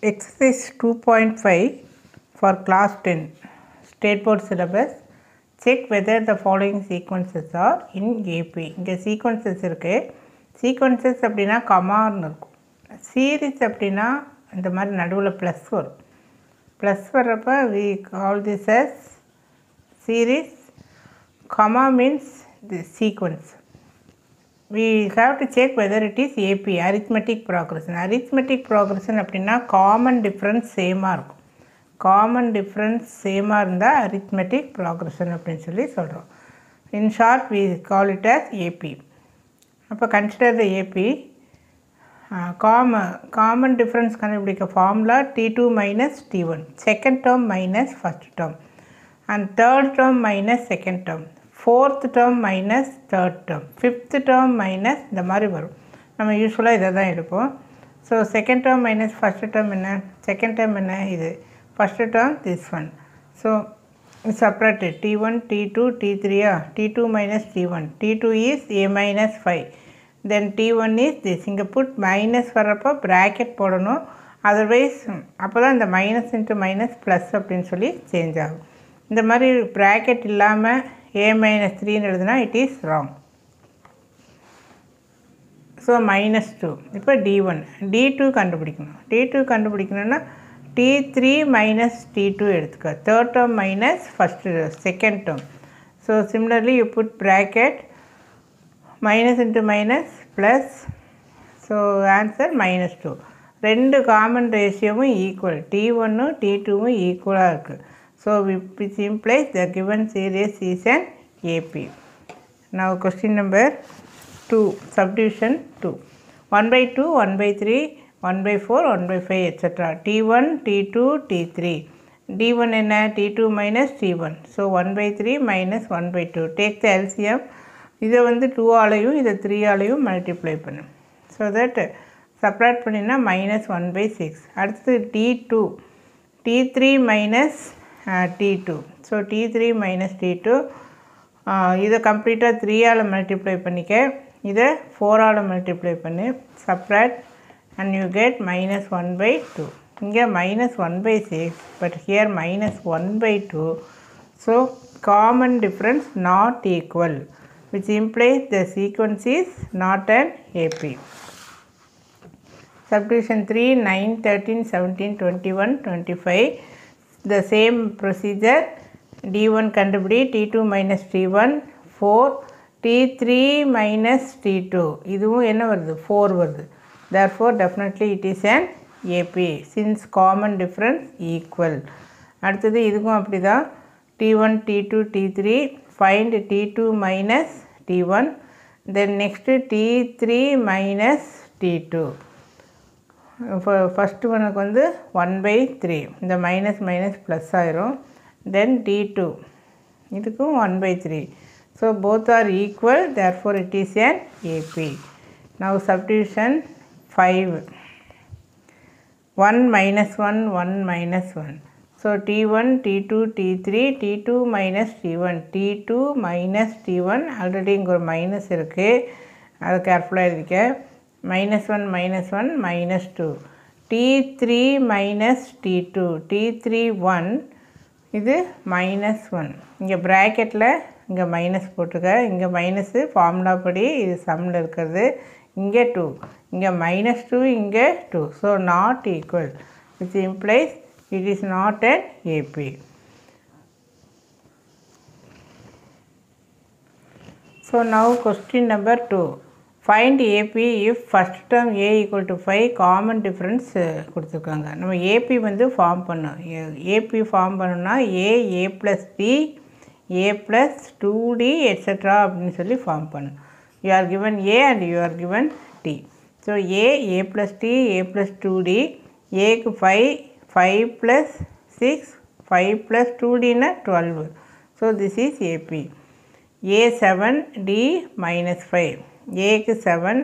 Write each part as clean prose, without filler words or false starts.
Exercise 2.5 for class 10 state board syllabus. Check whether the following sequences are in AP. இங்கே sequences இருக்கு. Sequences அப்படின்னா கமான்னு இருக்கும். Series அப்படின்னா இந்த மாதிரி நடுவில் ப்ளஸ் வரும். ப்ளஸ் வர்றப்ப we call this as series. Comma means the sequence. We have to check whether it is AP, arithmetic progression. Arithmetic progression அப்படின்னா காமன் டிஃப்ரென்ஸ் சேமாக இருக்கும். காமன் டிஃப்ரென்ஸ் சேமாக இருந்தால் arithmetic progression அப்படின்னு சொல்லி சொல்கிறோம். In short we call it as AP. அப்போ consider the AP. Common difference கண்டுபிடிக்க formula T2 minus T1, second term minus first term and third term minus second term, fourth term minus third term, fifth term minus இந்த மாதிரி வரும். நம்ம யூஸ்வலாக இதை தான் எடுப்போம். So second term minus first term என்ன, செகண்ட் டேர்ம் என்ன, இது first term this one. So separate T1 T2 T3 T2 minus T1, T2 is A minus 5, then T1 is this. இங்கே புட் மைனஸ் வர்றப்போ ப்ராக்கெட் போடணும், otherwise அப்போ தான் இந்த minus into minus plus அப்படின்னு சொல்லி சேஞ்ச் ஆகும். இந்த மாதிரி ப்ராக்கெட் இல்லாமல் A minus 3 எழுதுனா it is wrong. So minus 2. இப்போ D1 D2 கண்டுபிடிக்கணும். D2 கண்டுபிடிக்கணும்னா T3 மைனஸ் T2 எடுத்துக்க, third term minus first second term. So similarly you put bracket minus into minus plus. So answer minus 2. ரெண்டு common ரேஷியோவும் equal, T1 T2 ஈக்குவலாக இருக்குது. So which implies the given series is an AP. Now question number 2, subdivision 2. 1 by 2, 1 by 3, 1 by 4, 1 by 5 etc. T1, T2, T3. D1 என்ன, T2 minus T1. So 1 by 3 minus 1 by 2. Take the LCM. இதை வந்து 2 ஆலையும் இதை 3 ஆலையும் multiply பண்ணு. So that separate பண்ணினா minus 1 by 6. அடுத்தது T2, T3 minus T2. So T3 minus T2. இதை கம்ப்ளீட்டாக 3 all multiply பண்ணிக்க, இதை 4 ஆல் மல்டிப்ளை பண்ணு, separate and you get minus 1 by 2. இங்கே minus 1 by 6, but here minus 1 by 2. So common difference not equal, which implies the sequence is not an AP. Subdivision 3, 9, 13, 17, 21, 25. The same procedure. D1 கண்டுபிடி, T2 minus T1, 4, T3 minus T2. இதுவும் என்ன வருது, 4 வருது. Therefore definitely it is an AP since common difference equal. அடுத்தது இதுக்கும் அப்படி தான். T1 T2 T3. Find T2 minus T1. Then next T3 minus T2. First ஒனுக்கு வந்து 1 by 3, இந்த மைனஸ் மைனஸ் ப்ளஸ் ஆயிரும். தென் D2 இதுக்கும் 1 by 3. So both are equal, therefore it is an AP. Now subdivision 5. 1 minus 1, 1 minus 1. So T1 T2 T3, T2 minus T1, T2 minus T1. Already இங்கே ஒரு minus இருக்குது, அதை கேர்ஃபுல்லாக எழுதிக்க. minus 1 minus 1 minus 2. T3 minus T2, T3 1, இது minus 1. இங்கே ப்ராக்கெட்டில் இங்கே மைனஸ் போட்டுக்க, இங்கே மைனஸு ஃபார்முலா படி இது சம்மில் இருக்கிறது. இங்கே 2, இங்கே minus 2, இங்கே 2. So not equal, which implies it is not an AP. So now question number 2. Find AP if first term A equal to 5, common difference கொடுத்துருக்காங்க. நம்ம AP வந்து ஃபார்ம் பண்ணோம். AP ஃபார்ம் பண்ணோம்னா A plus B, A plus 2D etc. அப்படின்னு சொல்லி form பண்ணணும். You are given A and you are given T. So A plus T, A plus 2D. Aக்கு 5, 5 plus 6, 5 plus 2Dனா 12. So this is AP. A 7, D minus 5. Aக்கு 7,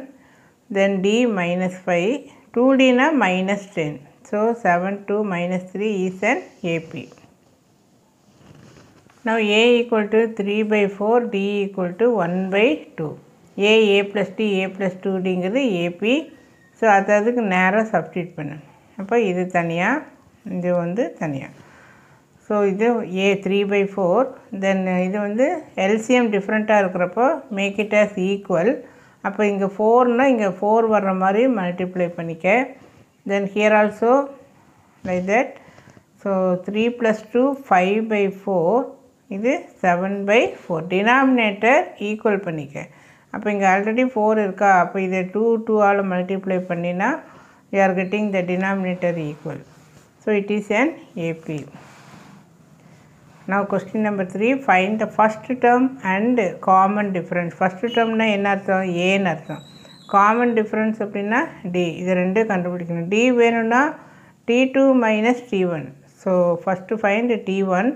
then D minus 5, 2Dனா minus 10. So 7, 2 minus 3 is an AP. Now A equal to 3 by 4, D equal to 1 by 2. A plus D, A plus 2Dங்கிறது AP. So அதுக்கு நேராக substitute பண்ணு. அப்போ இது தனியாக, இது வந்து தனியாக. ஸோ இது a 3/4. தென் இது வந்து எல்சிஎம் டிஃப்ரெண்ட்டாக இருக்கிறப்போ மேக் இட் as ஈக்குவல். அப்போ இங்கே 4னால் இங்கே 4 வர்ற மாதிரி மல்டிப்ளை பண்ணிக்க. தென் here also like that. So 3 + 2 5/4, இது 7/4. டினாமினேட்டர் ஈக்குவல் பண்ணிக்க. அப்போ இங்கே ஆல்ரெடி 4 இருக்கா, அப்போ இதை 2ஆல் மல்டிப்ளை பண்ணினா you are getting the denominator equal. So it is an AP. Now question number 3, find the first term and common difference. First term na என்ன அர்த்தம்? A ன்னு அர்த்தம். common difference அப்படின்னா D. இது ரெண்டு கண்டுபிடிக்கணும். D வேணும்னா T2 - T1. So first find T1.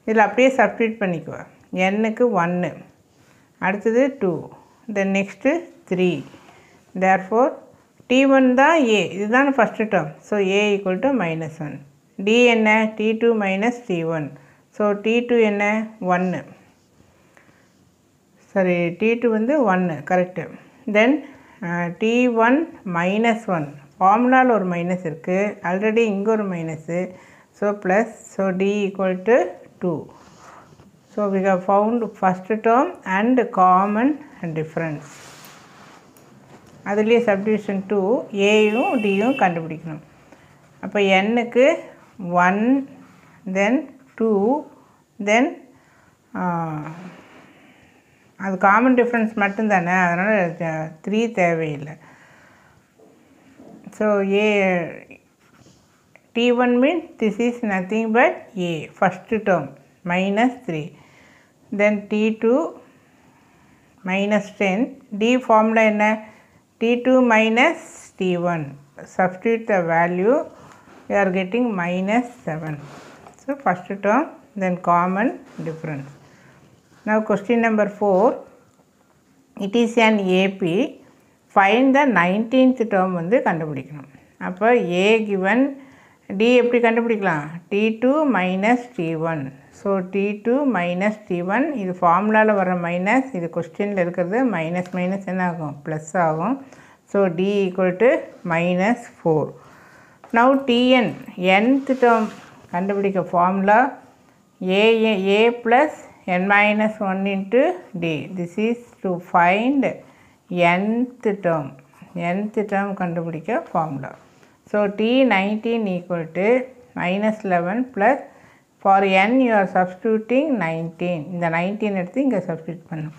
இதில் அப்படியே சப்ஸ்டியூட் பண்ணிக்குவேன். n-க்கு 1, அடுத்தது 2, தென் நெக்ஸ்ட்டு 3. therefore T1 தான் A, இதுதான் first term. So A = -1. D என்ன? T2 - T1. ஸோ T2 என்ன? 1. சரி, T2 வந்து 1, கரெக்டு. தென் T1 - 1. ஃபார்முலாவில் ஒரு மைனஸ் இருக்குது, ஆல்ரெடி இங்கே ஒரு minus. So plus. So D = 2. So we have found first term and common difference. அதுலேயே சப்டிவிஷன் 2 ஏயும் டியும் கண்டுபிடிக்கணும். அப்போ n-க்கு 1, தென் 2, தென் அது காமன் டிஃப்ரென்ஸ் மட்டும்தானே, அதனால் 3 தேவையில்லை. So A T1 means this is nothing but A, first term, -3. then T2 -10. D formula என்ன? T2 - T1. Substitute the value, you are getting -7. So first term, then common difference. Now question number 4, it is an AP. Find the 19th term வந்து கண்டுபிடிக்கணும். அப்போ A given, D எப்படி கண்டுபிடிக்கலாம்? T2 - T1. So T2 - T1, இது ஃபார்முலாவில் வர minus, இது கொஸ்டினில் இருக்கிறது மைனஸ் மைனஸ் என்ன ஆகும்? ப்ளஸ் ஆகும். So D = -4. Now Tn, nth term கண்டுபிடிக்க formula A + n-1 into D. This is to find nth term. nth term கண்டுபிடிக்க formula. So T19 = -11 plus for n you are substituting 19. இந்த 19 எடுத்து இங்கே substitute பண்ணும்.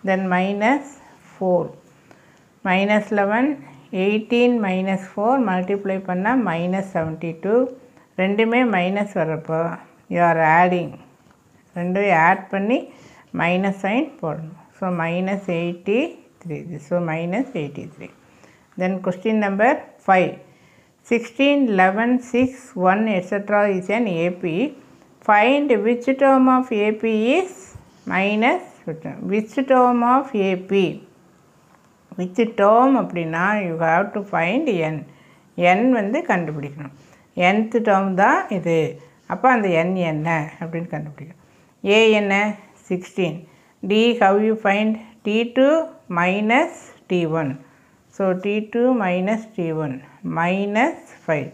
தென் -4, -11, 18 - 4 multiply பண்ணால் -72. ரெண்டுமே minus வரப்போ you are adding, ரெண்டும் ஆட் பண்ணி மைனஸ் சைன் போடணும். So -83. So -83. Then question number 5, 16, 11, 6, 1 etc. is an AP. Find which term of AP is -15. Which term of AP? Which term அப்படின்னா you have to find n. n வந்து கண்டுபிடிக்கணும். nth term தான் இது. அப்போ அந்த n என்ன அப்படின்னு கண்டுபிடிக்கணும். A என்ன? 16. D how you find? T2 - T1. So T2 - T1 -5.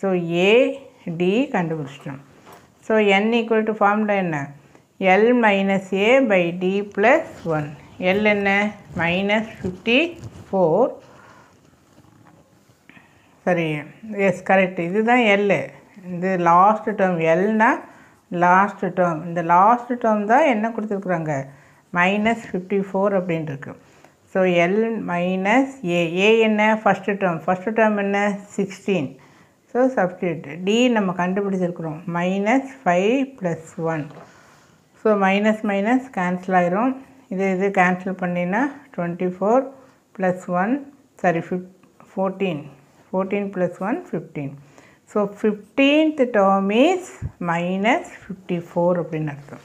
So A, D கண்டுபிடிச்சிட்டோம். ஸோ n = ஃபார்முலா என்ன? L - A by D + 1. L என்ன? -54. சரி, எஸ் கரெக்ட். இதுதான் L. இது லாஸ்ட் டேர்ம். எல்னா லாஸ்ட் டேர்ம். இந்த லாஸ்ட் டேர்ம் தான் என்ன கொடுத்துருக்குறாங்க? -54 அப்படின்னு இருக்கு. So L - A. A என்ன? First term. ஃபஸ்ட்டு டேர்ம் என்ன? 16. So substitute. D நம்ம கண்டுபிடிச்சிருக்கிறோம். -5 + 1. ஸோ மைனஸ் கேன்சல் ஆயிரும். இது கேன்சல் பண்ணினா 24 + 1 sorry 14. 14 + 1 15. So 15th term is -54 அப்படின்னு அர்த்தம்.